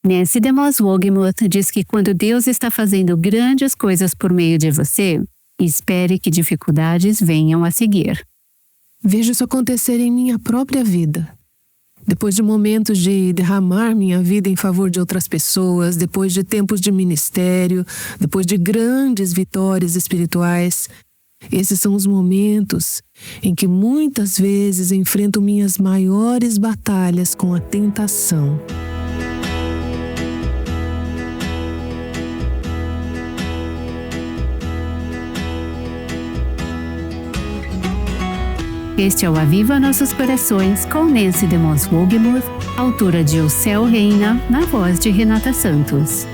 Nancy DeMoss Wolgemuth diz que quando Deus está fazendo grandes coisas por meio de você, espere que dificuldades venham a seguir. Vejo isso acontecer em minha própria vida. Depois de momentos de derramar minha vida em favor de outras pessoas, depois de tempos de ministério, depois de grandes vitórias espirituais, esses são os momentos em que muitas vezes enfrento minhas maiores batalhas com a tentação. Este é o Aviva Nossos Corações com Nancy DeMoss Wolgemuth, autora de O Céu Reina, na voz de Renata Santos.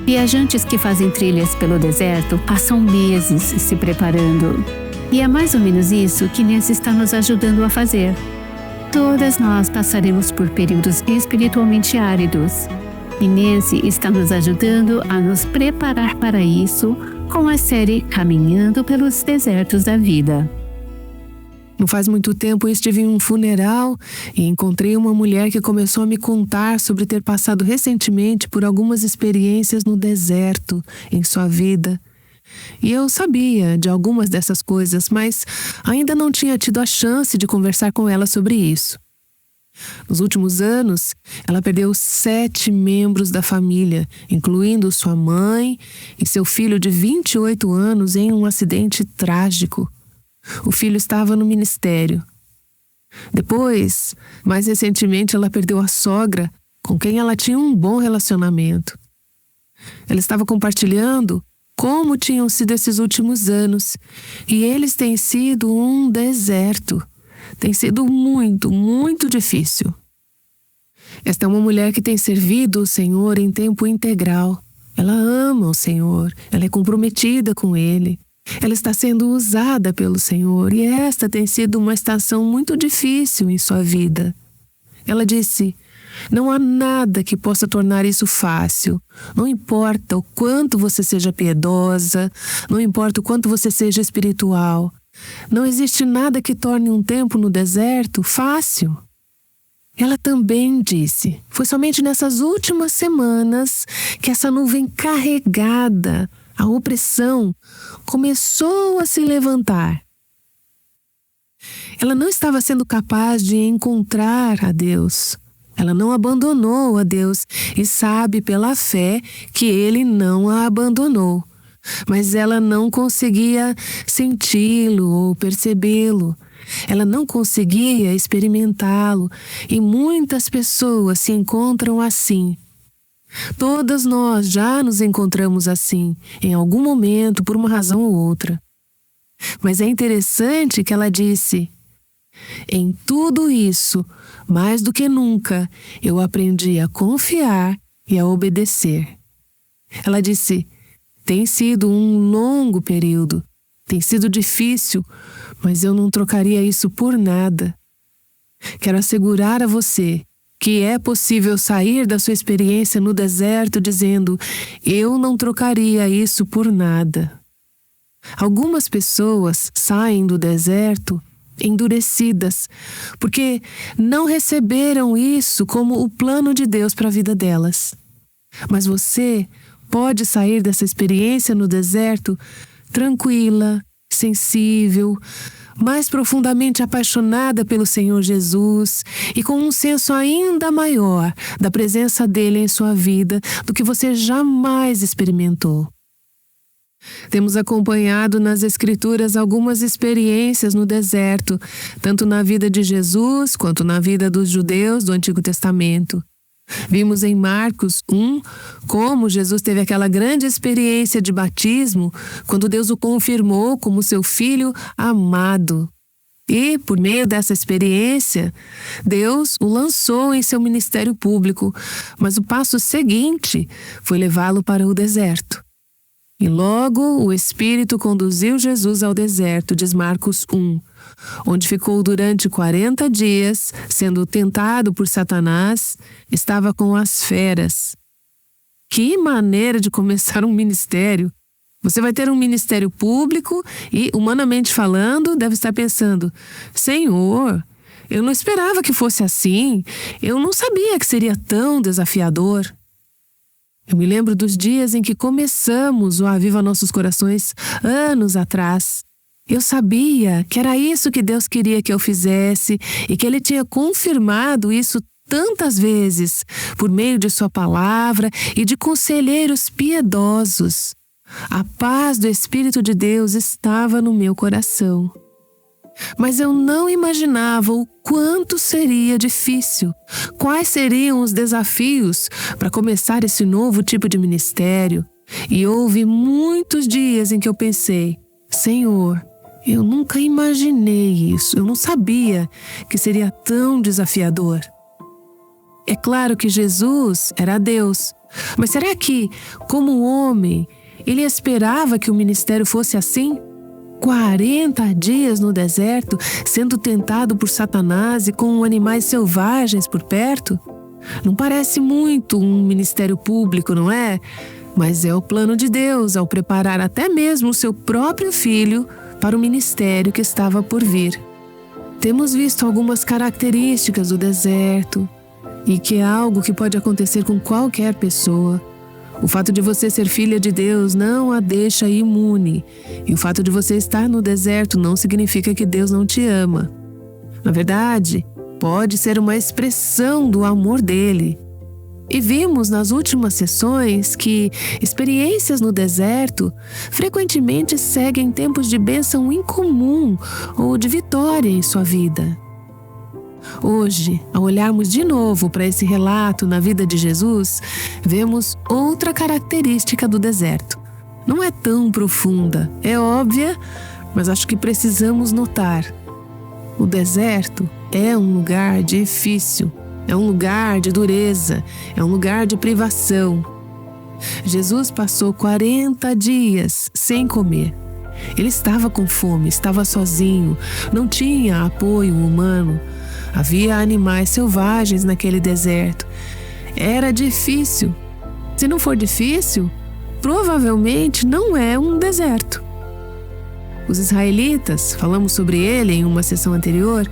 Viajantes que fazem trilhas pelo deserto passam meses se preparando. E é mais ou menos isso que Nancy está nos ajudando a fazer. Todas nós passaremos por períodos espiritualmente áridos. E Nancy está nos ajudando a nos preparar para isso com a série Caminhando pelos Desertos da Vida. Não faz muito tempo eu estive em um funeral e encontrei uma mulher que começou a me contar sobre ter passado recentemente por algumas experiências no deserto em sua vida. E eu sabia de algumas dessas coisas, mas ainda não tinha tido a chance de conversar com ela sobre isso. Nos últimos anos, ela perdeu 7 membros da família, incluindo sua mãe e seu filho de 28 anos em um acidente trágico. O filho estava no ministério. Depois, mais recentemente, ela perdeu a sogra, com quem ela tinha um bom relacionamento. Ela estava compartilhando como tinham sido esses últimos anos, e eles têm sido um deserto. Tem sido muito, muito difícil. Esta é uma mulher que tem servido o Senhor em tempo integral. Ela ama o Senhor, ela é comprometida com Ele. Ela está sendo usada pelo Senhor e esta tem sido uma estação muito difícil em sua vida. Ela disse: não há nada que possa tornar isso fácil. Não importa o quanto você seja piedosa, não importa o quanto você seja espiritual. Não existe nada que torne um tempo no deserto fácil. Ela também disse: foi somente nessas últimas semanas que essa nuvem carregada, a opressão, começou a se levantar. Ela não estava sendo capaz de encontrar a Deus. Ela não abandonou a Deus e sabe pela fé que Ele não a abandonou. Mas ela não conseguia senti-lo ou percebê-lo. Ela não conseguia experimentá-lo. E muitas pessoas se encontram assim. Todas nós já nos encontramos assim, em algum momento, por uma razão ou outra. Mas é interessante que ela disse: em tudo isso, mais do que nunca, eu aprendi a confiar e a obedecer. Ela disse: tem sido um longo período, tem sido difícil, mas eu não trocaria isso por nada. Quero assegurar a você que é possível sair da sua experiência no deserto dizendo: eu não trocaria isso por nada. Algumas pessoas saem do deserto endurecidas, porque não receberam isso como o plano de Deus para a vida delas. Mas você pode sair dessa experiência no deserto tranquila, sensível, mais profundamente apaixonada pelo Senhor Jesus e com um senso ainda maior da presença dele em sua vida do que você jamais experimentou. Temos acompanhado nas Escrituras algumas experiências no deserto, tanto na vida de Jesus quanto na vida dos judeus do Antigo Testamento. Vimos em Marcos 1 como Jesus teve aquela grande experiência de batismo quando Deus o confirmou como seu filho amado. E, por meio dessa experiência, Deus o lançou em seu ministério público, mas o passo seguinte foi levá-lo para o deserto. E logo o Espírito conduziu Jesus ao deserto, diz Marcos 1, onde ficou durante 40 dias, sendo tentado por Satanás, estava com as feras. Que maneira de começar um ministério! Você vai ter um ministério público e, humanamente falando, deve estar pensando: Senhor, Eu não esperava que fosse assim. Eu não sabia que seria tão desafiador. Eu me lembro dos dias em que começamos o Aviva Nossos Corações anos atrás. Eu sabia que era isso que Deus queria que eu fizesse e que Ele tinha confirmado isso tantas vezes por meio de Sua palavra e de conselheiros piedosos. A paz do Espírito de Deus estava no meu coração. Mas eu não imaginava o quanto seria difícil, quais seriam os desafios para começar esse novo tipo de ministério. E houve muitos dias em que eu pensei: Senhor, eu nunca imaginei isso, eu não sabia que seria tão desafiador. É claro que Jesus era Deus, mas será que, como homem, Ele esperava que o ministério fosse assim? 40 dias no deserto, sendo tentado por Satanás e com animais selvagens por perto? Não parece muito um ministério público, não é? Mas é o plano de Deus ao preparar até mesmo o seu próprio filho para o ministério que estava por vir. Temos visto algumas características do deserto e que é algo que pode acontecer com qualquer pessoa. O fato de você ser filha de Deus não a deixa imune. E o fato de você estar no deserto não significa que Deus não te ama. Na verdade, pode ser uma expressão do amor dele. E vimos nas últimas sessões que experiências no deserto frequentemente seguem tempos de bênção incomum ou de vitória em sua vida. Hoje, ao olharmos de novo para esse relato na vida de Jesus, vemos outra característica do deserto. Não é tão profunda, é óbvia, mas acho que precisamos notar. O deserto é um lugar difícil, é um lugar de dureza, é um lugar de privação. Jesus passou 40 dias sem comer. Ele estava com fome, estava sozinho, não tinha apoio humano. Havia animais selvagens naquele deserto. Era difícil. Se não for difícil, provavelmente não é um deserto. Os israelitas, falamos sobre ele em uma sessão anterior,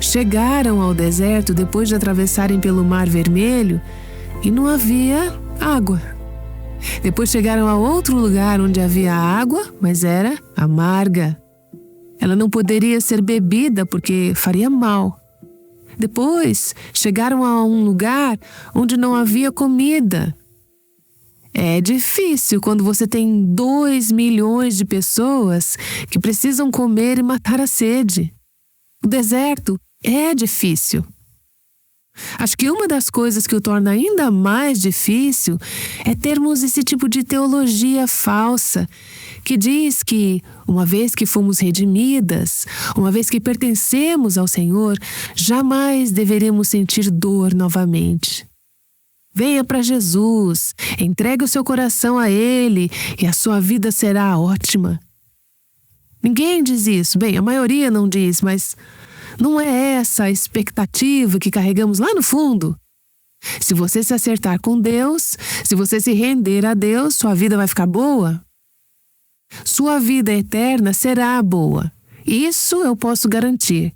chegaram ao deserto depois de atravessarem pelo Mar Vermelho e não havia água. Depois chegaram a outro lugar onde havia água, mas era amarga. Ela não poderia ser bebida porque faria mal. Depois, chegaram a um lugar onde não havia comida. É difícil quando você tem 2 milhões de pessoas que precisam comer e matar a sede. O deserto é difícil. Acho que uma das coisas que o torna ainda mais difícil é termos esse tipo de teologia falsa que diz que, uma vez que fomos redimidas, uma vez que pertencemos ao Senhor, jamais deveremos sentir dor novamente. Venha para Jesus, entregue o seu coração a Ele e a sua vida será ótima. Ninguém diz isso, bem, a maioria não diz, mas não é essa a expectativa que carregamos lá no fundo. Se você se acertar com Deus, se você se render a Deus, sua vida vai ficar boa. Sua vida eterna será boa. Isso eu posso garantir.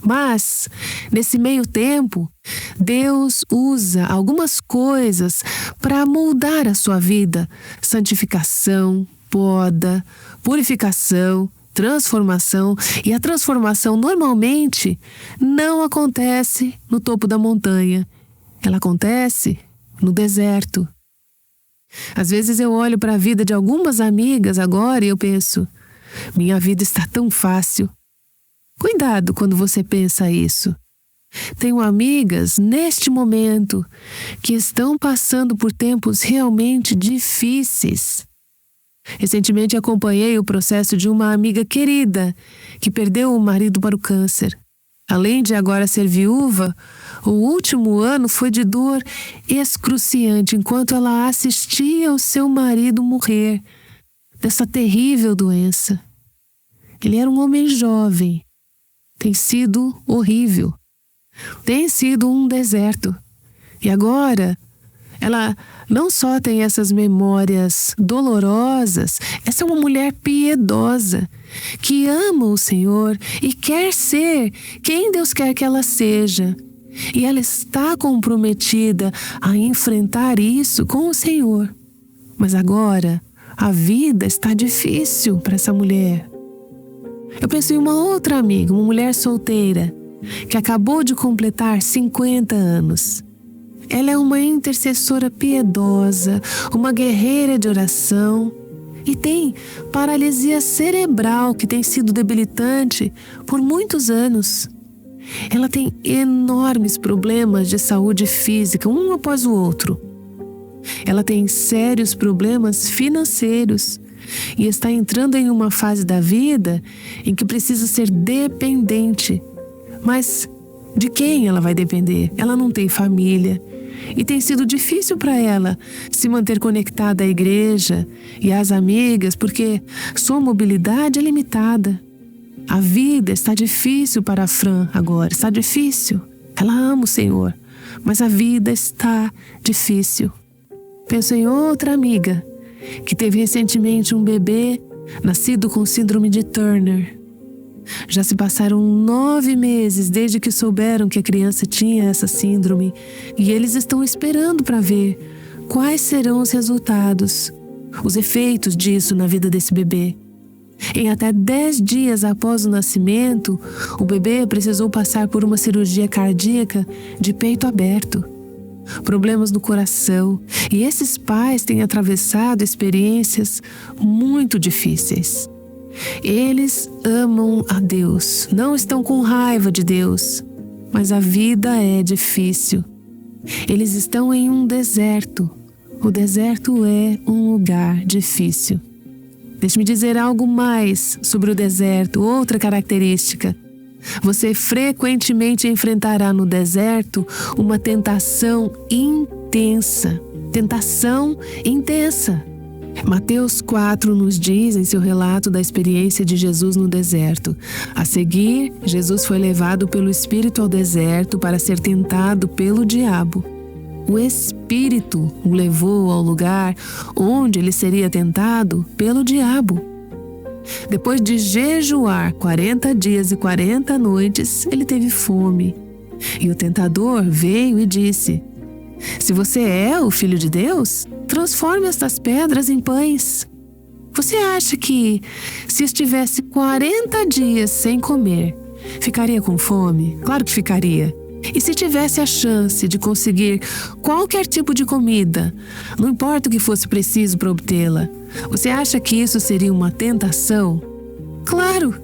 Mas, nesse meio tempo, Deus usa algumas coisas para moldar a sua vida. Santificação, poda, purificação, transformação. E a transformação normalmente não acontece no topo da montanha. Ela acontece no deserto. Às vezes eu olho para a vida de algumas amigas agora e eu penso: minha vida está tão fácil. Cuidado quando você pensa isso. Tenho amigas neste momento que estão passando por tempos realmente difíceis. Recentemente acompanhei o processo de uma amiga querida que perdeu o marido para o câncer. Além de agora ser viúva, o último ano foi de dor excruciante enquanto ela assistia o seu marido morrer dessa terrível doença. Ele era um homem jovem. Tem sido horrível. Tem sido um deserto. E agora, ela não só tem essas memórias dolorosas, essa é uma mulher piedosa que ama o Senhor e quer ser quem Deus quer que ela seja. E ela está comprometida a enfrentar isso com o Senhor. Mas agora, a vida está difícil para essa mulher. Eu penso em uma outra amiga, uma mulher solteira, que acabou de completar 50 anos. Ela é uma intercessora piedosa, uma guerreira de oração e tem paralisia cerebral que tem sido debilitante por muitos anos. Ela tem enormes problemas de saúde física, um após o outro. Ela tem sérios problemas financeiros e está entrando em uma fase da vida em que precisa ser dependente. Mas de quem ela vai depender? Ela não tem família e tem sido difícil para ela se manter conectada à igreja e às amigas porque sua mobilidade é limitada. A vida está difícil para a Fran agora, está difícil. Ela ama o Senhor, mas a vida está difícil. Penso em outra amiga que teve recentemente um bebê nascido com síndrome de Turner. Já se passaram 9 meses desde que souberam que a criança tinha essa síndrome e eles estão esperando para ver quais serão os resultados, os efeitos disso na vida desse bebê. Em até 10 dias após o nascimento, o bebê precisou passar por uma cirurgia cardíaca de peito aberto. Problemas no coração, e esses pais têm atravessado experiências muito difíceis. Eles amam a Deus, não estão com raiva de Deus, mas a vida é difícil. Eles estão em um deserto. O deserto é um lugar difícil. Deixe-me dizer algo mais sobre o deserto, outra característica. Você frequentemente enfrentará no deserto uma tentação intensa. Tentação intensa. Mateus 4 nos diz em seu relato da experiência de Jesus no deserto. A seguir, Jesus foi levado pelo Espírito ao deserto para ser tentado pelo diabo. O Espírito o levou ao lugar onde ele seria tentado pelo diabo. Depois de jejuar 40 dias e 40 noites, ele teve fome. E o tentador veio e disse: "Se você é o Filho de Deus, transforme estas pedras em pães." Você acha que, se estivesse 40 dias sem comer, ficaria com fome? Claro que ficaria. E se tivesse a chance de conseguir qualquer tipo de comida, não importa o que fosse preciso para obtê-la, você acha que isso seria uma tentação? Claro!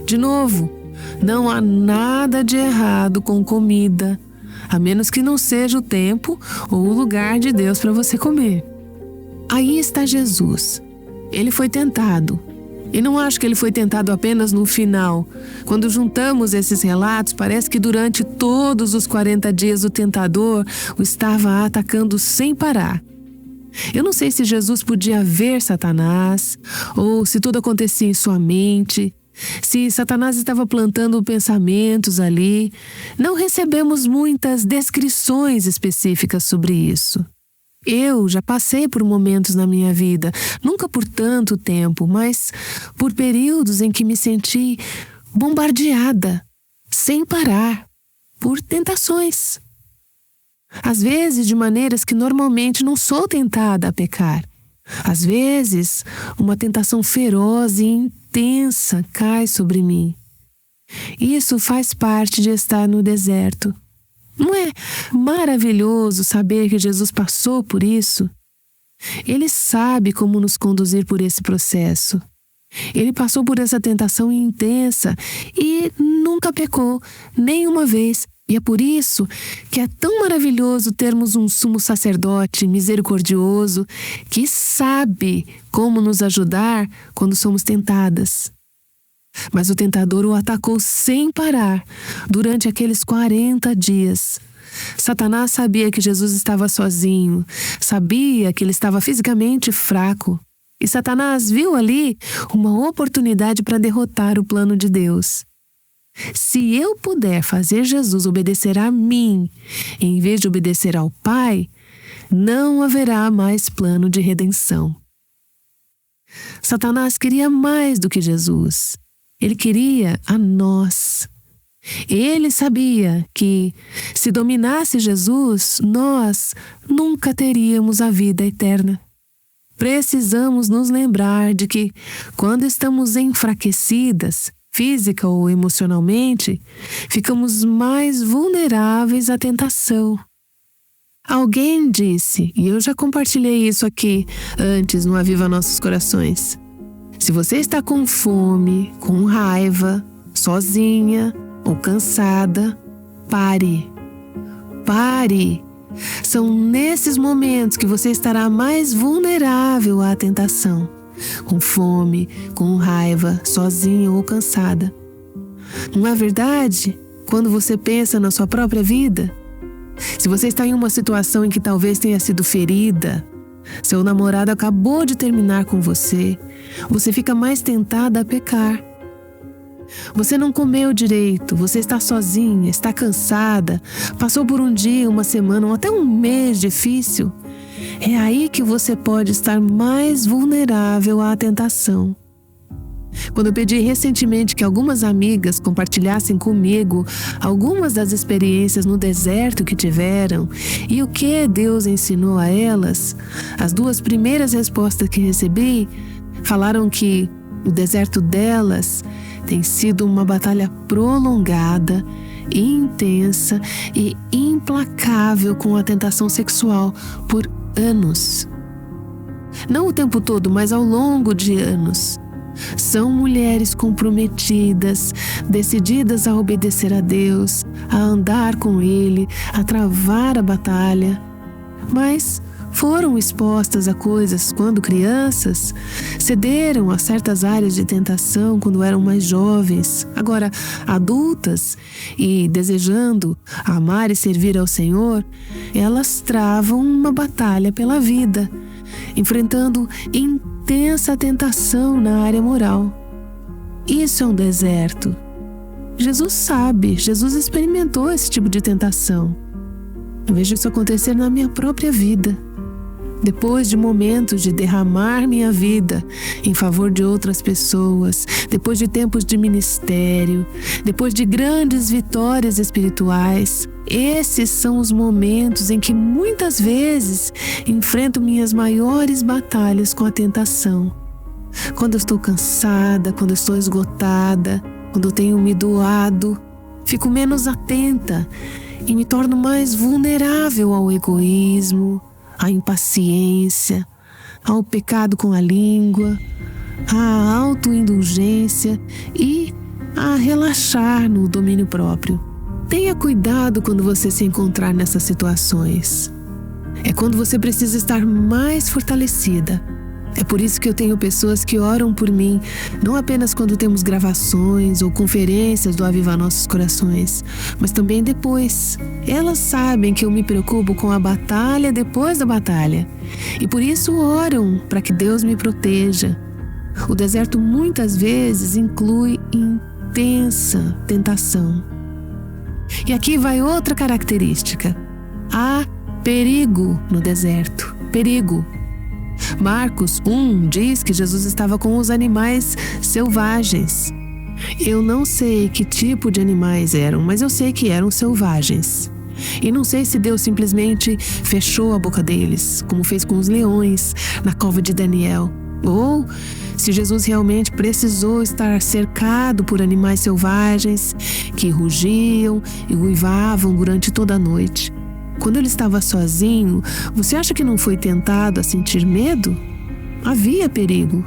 De novo, não há nada de errado com comida, a menos que não seja o tempo ou o lugar de Deus para você comer. Aí está Jesus. Ele foi tentado. E não acho que ele foi tentado apenas no final. Quando juntamos esses relatos, parece que durante todos os 40 dias o tentador o estava atacando sem parar. Eu não sei se Jesus podia ver Satanás, ou se tudo acontecia em sua mente, se Satanás estava plantando pensamentos ali. Não recebemos muitas descrições específicas sobre isso. Eu já passei por momentos na minha vida, nunca por tanto tempo, mas por períodos em que me senti bombardeada, sem parar, por tentações. Às vezes de maneiras que normalmente não sou tentada a pecar. Às vezes, uma tentação feroz e intensa cai sobre mim. Isso faz parte de estar no deserto. Não é maravilhoso saber que Jesus passou por isso? Ele sabe como nos conduzir por esse processo. Ele passou por essa tentação intensa e nunca pecou, nenhuma vez. E é por isso que é tão maravilhoso termos um sumo sacerdote misericordioso que sabe como nos ajudar quando somos tentadas. Mas o tentador o atacou sem parar durante aqueles 40 dias. Satanás sabia que Jesus estava sozinho, sabia que ele estava fisicamente fraco. E Satanás viu ali uma oportunidade para derrotar o plano de Deus. Se eu puder fazer Jesus obedecer a mim, em vez de obedecer ao Pai, não haverá mais plano de redenção. Satanás queria mais do que Jesus. Ele queria a nós. Ele sabia que, se dominasse Jesus, nós nunca teríamos a vida eterna. Precisamos nos lembrar de que, quando estamos enfraquecidas, física ou emocionalmente, ficamos mais vulneráveis à tentação. Alguém disse, e eu já compartilhei isso aqui antes no Aviva Nossos Corações: se você está com fome, com raiva, sozinha ou cansada, pare. Pare. São nesses momentos que você estará mais vulnerável à tentação. Com fome, com raiva, sozinha ou cansada. Não é verdade? Quando você pensa na sua própria vida, se você está em uma situação em que talvez tenha sido ferida, seu namorado acabou de terminar com você, você fica mais tentada a pecar. Você não comeu direito, você está sozinha, está cansada, passou por um dia, uma semana ou até um mês difícil. É aí que você pode estar mais vulnerável à tentação. Quando eu pedi recentemente que algumas amigas compartilhassem comigo algumas das experiências no deserto que tiveram e o que Deus ensinou a elas, as 2 primeiras respostas que recebi falaram que o deserto delas tem sido uma batalha prolongada, intensa e implacável com a tentação sexual por anos. Não o tempo todo, mas ao longo de anos. São mulheres comprometidas, decididas a obedecer a Deus, a andar com Ele, a travar a batalha. Mas foram expostas a coisas quando crianças, cederam a certas áreas de tentação quando eram mais jovens, agora adultas e desejando amar e servir ao Senhor, elas travam uma batalha pela vida, enfrentando intensa tentação na área moral. Isso é um deserto. Jesus sabe, Jesus experimentou esse tipo de tentação. Eu vejo isso acontecer na minha própria vida. Depois de momentos de derramar minha vida em favor de outras pessoas, depois de tempos de ministério, depois de grandes vitórias espirituais, esses são os momentos em que muitas vezes enfrento minhas maiores batalhas com a tentação. Quando eu estou cansada, quando eu estou esgotada, quando eu tenho me doado, fico menos atenta e me torno mais vulnerável ao egoísmo, à impaciência, ao pecado com a língua, à autoindulgência e a relaxar no domínio próprio. Tenha cuidado quando você se encontrar nessas situações. É quando você precisa estar mais fortalecida. É por isso que eu tenho pessoas que oram por mim, não apenas quando temos gravações ou conferências do Aviva Nossos Corações, mas também depois. Elas sabem que eu me preocupo com a batalha depois da batalha, e por isso oram para que Deus me proteja. O deserto muitas vezes inclui intensa tentação. E aqui vai outra característica. Há perigo no deserto. Perigo. Marcos 1 diz que Jesus estava com os animais selvagens. Eu não sei que tipo de animais eram, mas eu sei que eram selvagens. E não sei se Deus simplesmente fechou a boca deles, como fez com os leões na cova de Daniel, ou se Jesus realmente precisou estar cercado por animais selvagens que rugiam e uivavam durante toda a noite. Quando ele estava sozinho, você acha que não foi tentado a sentir medo? Havia perigo.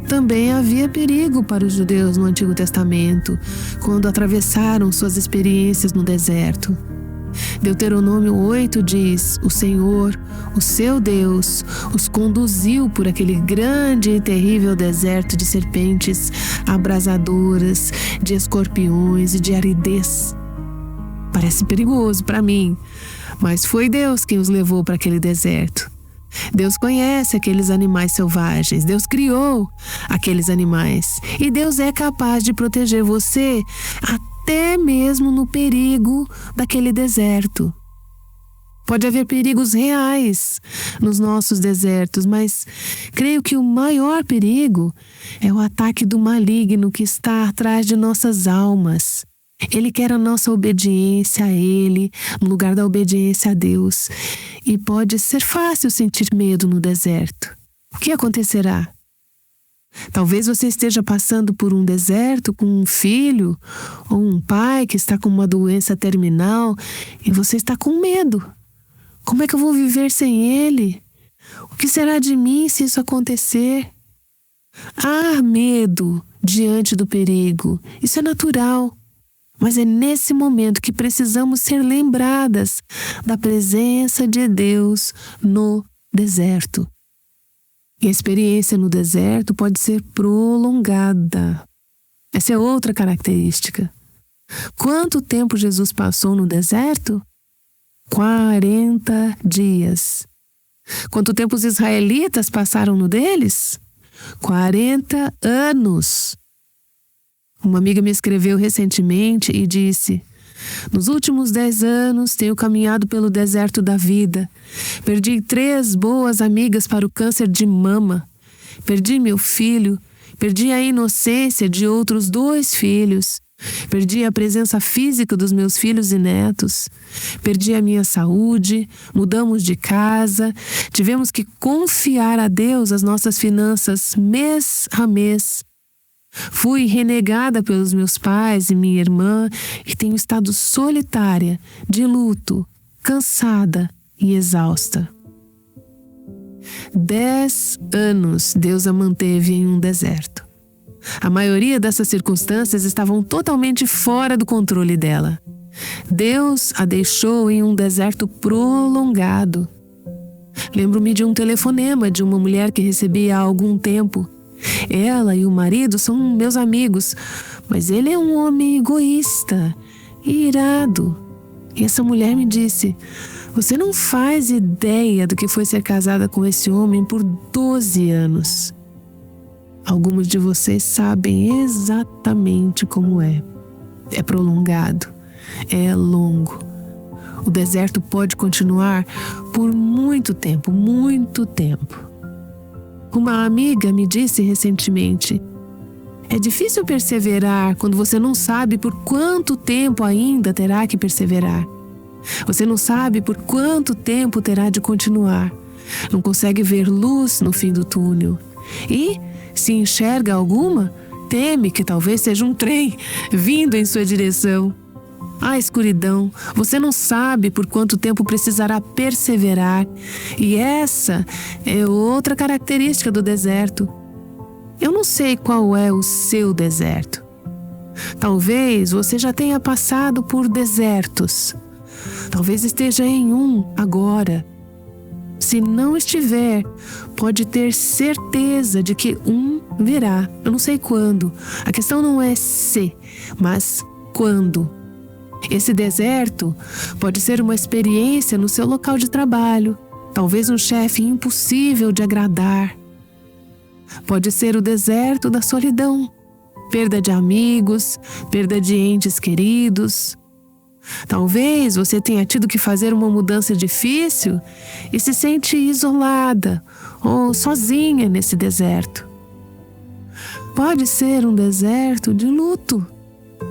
Também havia perigo para os judeus no Antigo Testamento, quando atravessaram suas experiências no deserto. Deuteronômio 8 diz: o Senhor, o seu Deus, os conduziu por aquele grande e terrível deserto de serpentes abrasadoras, de escorpiões e de aridez. Parece perigoso para mim, mas foi Deus quem os levou para aquele deserto. Deus conhece aqueles animais selvagens, Deus criou aqueles animais e Deus é capaz de proteger você até mesmo no perigo daquele deserto. Pode haver perigos reais nos nossos desertos, mas creio que o maior perigo é o ataque do maligno que está atrás de nossas almas. Ele quer a nossa obediência a Ele, no lugar da obediência a Deus. E pode ser fácil sentir medo no deserto. O que acontecerá? Talvez você esteja passando por um deserto com um filho ou um pai que está com uma doença terminal e você está com medo. Como é que eu vou viver sem ele? O que será de mim se isso acontecer? Há medo diante do perigo. Isso é natural. Mas é nesse momento que precisamos ser lembradas da presença de Deus no deserto. E a experiência no deserto pode ser prolongada. Essa é outra característica. Quanto tempo Jesus passou no deserto? 40 dias. Quanto tempo os israelitas passaram no deles? 40 anos. Uma amiga me escreveu recentemente e disse: nos últimos 10 anos tenho caminhado pelo deserto da vida. Perdi 3 boas amigas para o câncer de mama. Perdi meu filho. Perdi a inocência de outros 2 filhos. Perdi a presença física dos meus filhos e netos. Perdi a minha saúde. Mudamos de casa. Tivemos que confiar a Deus as nossas finanças mês a mês. Fui renegada pelos meus pais e minha irmã e tenho estado solitária, de luto, cansada e exausta. 10 anos Deus a manteve em um deserto. A maioria dessas circunstâncias estavam totalmente fora do controle dela. Deus a deixou em um deserto prolongado. Lembro-me de um telefonema de uma mulher que recebi há algum tempo. Ela e o marido são meus amigos, mas ele é um homem egoísta e irado. E essa mulher me disse: você não faz ideia do que foi ser casada com esse homem por 12 anos. Alguns de vocês sabem exatamente como é. É prolongado, é longo. O deserto pode continuar por muito tempo, muito tempo. Uma amiga me disse recentemente: é difícil perseverar quando você não sabe por quanto tempo ainda terá que perseverar. Você não sabe por quanto tempo terá de continuar. Não consegue ver luz no fim do túnel. E, se enxerga alguma, teme que talvez seja um trem vindo em sua direção. A escuridão, você não sabe por quanto tempo precisará perseverar. E essa é outra característica do deserto. Eu não sei qual é o seu deserto. Talvez você já tenha passado por desertos. Talvez esteja em um agora. Se não estiver, pode ter certeza de que um virá. Eu não sei quando. A questão não é se, mas quando. Esse deserto pode ser uma experiência no seu local de trabalho, talvez um chefe impossível de agradar. Pode ser o deserto da solidão, perda de amigos, perda de entes queridos. Talvez você tenha tido que fazer uma mudança difícil e se sente isolada ou sozinha nesse deserto. Pode ser um deserto de luto,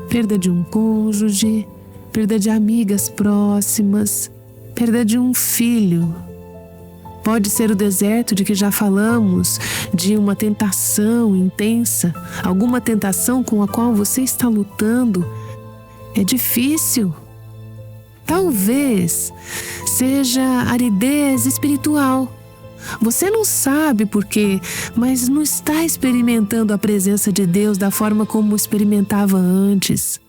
perda de um cônjuge, perda de amigas próximas, perda de um filho. Pode ser o deserto de que já falamos, de uma tentação intensa, alguma tentação com a qual você está lutando. É difícil. Talvez seja aridez espiritual. Você não sabe por quê, mas não está experimentando a presença de Deus da forma como experimentava antes.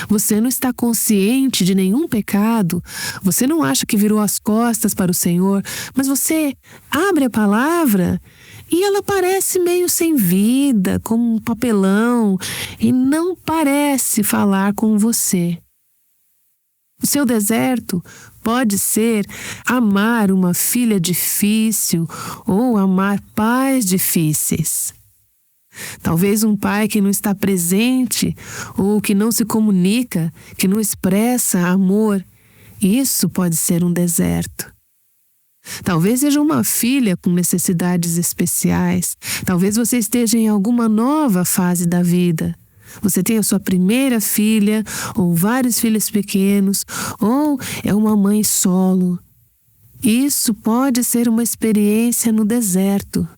Você não está consciente de nenhum pecado, você não acha que virou as costas para o Senhor, mas você abre a palavra e ela parece meio sem vida, como um papelão, e não parece falar com você. O seu deserto pode ser amar uma filha difícil ou amar pais difíceis. Talvez um pai que não está presente ou que não se comunica, que não expressa amor Isso pode ser um deserto. Talvez seja uma filha com necessidades especiais. Talvez você esteja em alguma nova fase da vida. Você tem a sua primeira filha, ou vários filhos pequenos, ou é uma mãe solo. Isso pode ser uma experiência no deserto.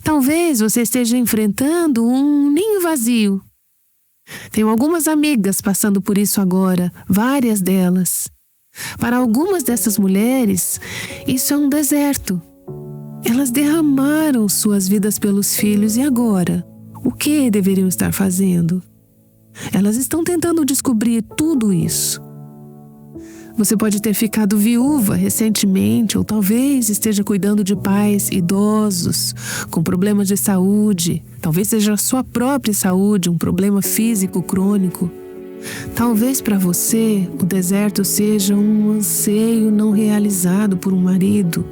Talvez você esteja enfrentando um ninho vazio. Tenho algumas amigas passando por isso agora, várias delas. Para algumas dessas mulheres, isso é um deserto. Elas derramaram suas vidas pelos filhos e agora? O que deveriam estar fazendo? Elas estão tentando descobrir tudo isso. Você pode ter ficado viúva recentemente ou talvez esteja cuidando de pais idosos com problemas de saúde. Talvez seja a sua própria saúde, um problema físico crônico. Talvez para você o deserto seja um anseio não realizado por um marido.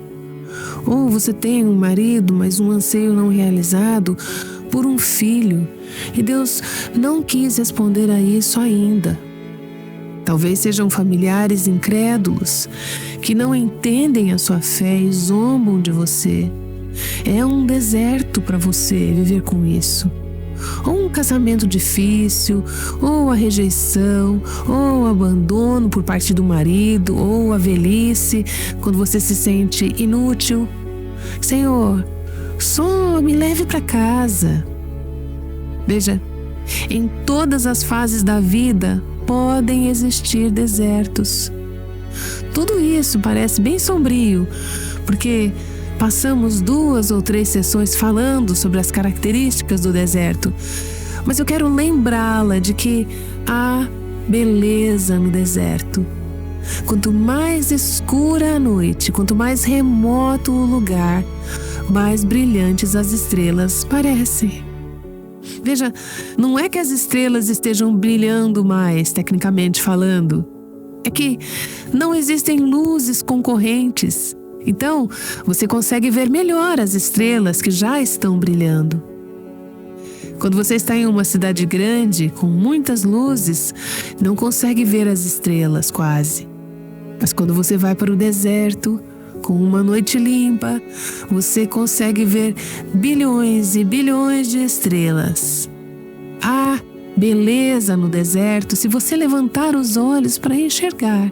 Ou você tem um marido, mas um anseio não realizado por um filho. E Deus não quis responder a isso ainda. Talvez sejam familiares incrédulos que não entendem a sua fé e zombam de você. É um deserto para você viver com isso. Ou um casamento difícil, ou a rejeição, ou o abandono por parte do marido, ou a velhice, quando você se sente inútil. Senhor, só me leve para casa. Veja, em todas as fases da vida podem existir desertos. Tudo isso parece bem sombrio, porque passamos 2 ou 3 sessões falando sobre as características do deserto, mas eu quero lembrá-la de que há beleza no deserto. Quanto mais escura a noite, quanto mais remoto o lugar, mais brilhantes as estrelas parecem. Veja, não é que as estrelas estejam brilhando mais, tecnicamente falando. É que não existem luzes concorrentes. Então, você consegue ver melhor as estrelas que já estão brilhando. Quando você está em uma cidade grande, com muitas luzes, não consegue ver as estrelas quase. Mas quando você vai para o deserto, com uma noite limpa, você consegue ver bilhões e bilhões de estrelas. Há beleza no deserto se você levantar os olhos para enxergar.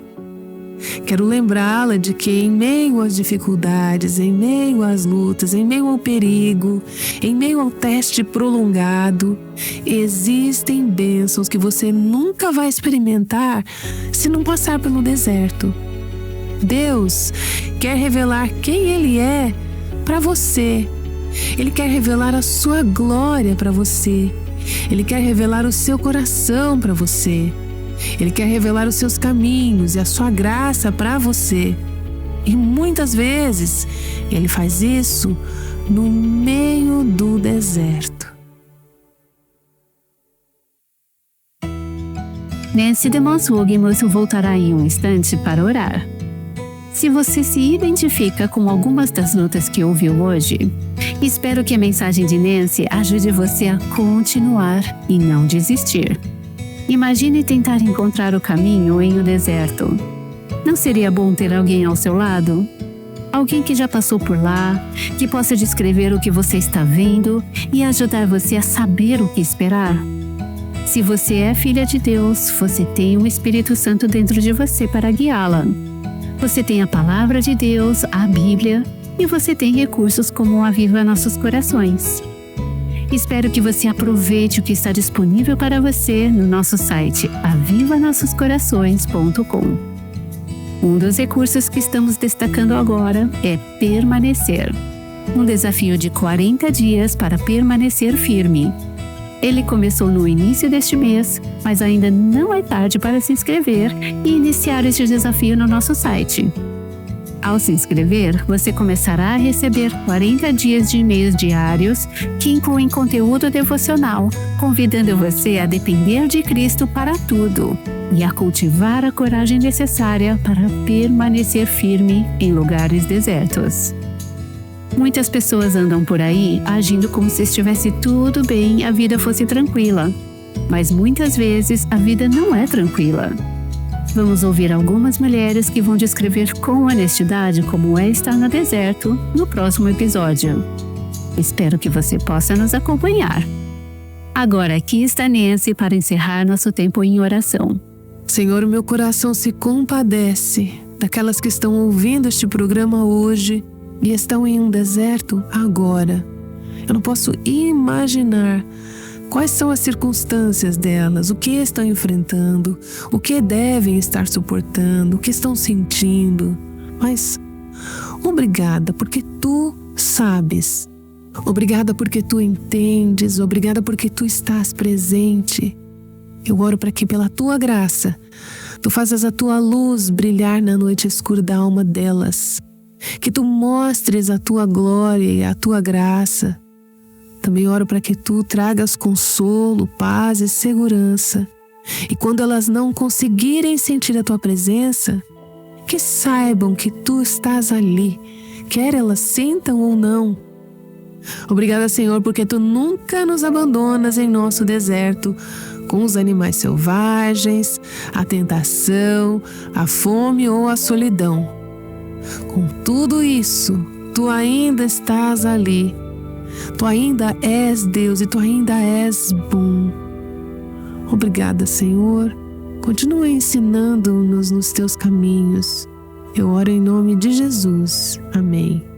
Quero lembrá-la de que em meio às dificuldades, em meio às lutas, em meio ao perigo, em meio ao teste prolongado, existem bênçãos que você nunca vai experimentar se não passar pelo deserto. Deus quer revelar quem Ele é para você. Ele quer revelar a sua glória para você. Ele quer revelar o seu coração para você. Ele quer revelar os seus caminhos e a sua graça para você. E muitas vezes Ele faz isso no meio do deserto. Nancy DeMoss Wogemuth voltará em um instante para orar. Se você se identifica com algumas das lutas que ouviu hoje, espero que a mensagem de Nancy ajude você a continuar e não desistir. Imagine tentar encontrar o caminho em um deserto. Não seria bom ter alguém ao seu lado? Alguém que já passou por lá, que possa descrever o que você está vendo e ajudar você a saber o que esperar? Se você é filha de Deus, você tem o Espírito Santo dentro de você para guiá-la. Você tem a Palavra de Deus, a Bíblia, e você tem recursos como o Aviva Nossos Corações. Espero que você aproveite o que está disponível para você no nosso site avivanossoscorações.com. Um dos recursos que estamos destacando agora é Permanecer. Um desafio de 40 dias para permanecer firme. Ele começou no início deste mês, mas ainda não é tarde para se inscrever e iniciar este desafio no nosso site. Ao se inscrever, você começará a receber 40 dias de e-mails diários que incluem conteúdo devocional, convidando você a depender de Cristo para tudo e a cultivar a coragem necessária para permanecer firme em lugares desertos. Muitas pessoas andam por aí agindo como se estivesse tudo bem e a vida fosse tranquila. Mas muitas vezes a vida não é tranquila. Vamos ouvir algumas mulheres que vão descrever com honestidade como é estar no deserto no próximo episódio. Espero que você possa nos acompanhar. Agora aqui está Nancy para encerrar nosso tempo em oração. Senhor, o meu coração se compadece daquelas que estão ouvindo este programa hoje e estão em um deserto agora. Eu não posso imaginar quais são as circunstâncias delas, o que estão enfrentando, o que devem estar suportando, o que estão sentindo. Mas obrigada porque tu sabes. Obrigada porque tu entendes. Obrigada porque tu estás presente. Eu oro para que pela tua graça, tu faças a tua luz brilhar na noite escura da alma delas. Que tu mostres a tua glória e a tua graça. Também oro para que tu tragas consolo, paz e segurança. E quando elas não conseguirem sentir a tua presença, que saibam que tu estás ali, quer elas sintam ou não. Obrigada, Senhor, porque tu nunca nos abandonas em nosso deserto, com os animais selvagens, a tentação, a fome ou a solidão. Com tudo isso, tu ainda estás ali. Tu ainda és Deus e tu ainda és bom. Obrigada, Senhor. Continua ensinando-nos nos teus caminhos. Eu oro em nome de Jesus. Amém.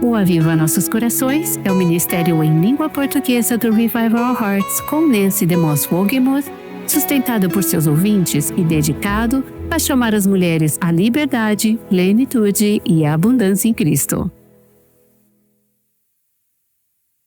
O Aviva Nossos Corações é o ministério em língua portuguesa do Revive Our Hearts com Nancy DeMoss Wolgemuth, sustentado por seus ouvintes e dedicado a chamar as mulheres à liberdade, plenitude e abundância em Cristo.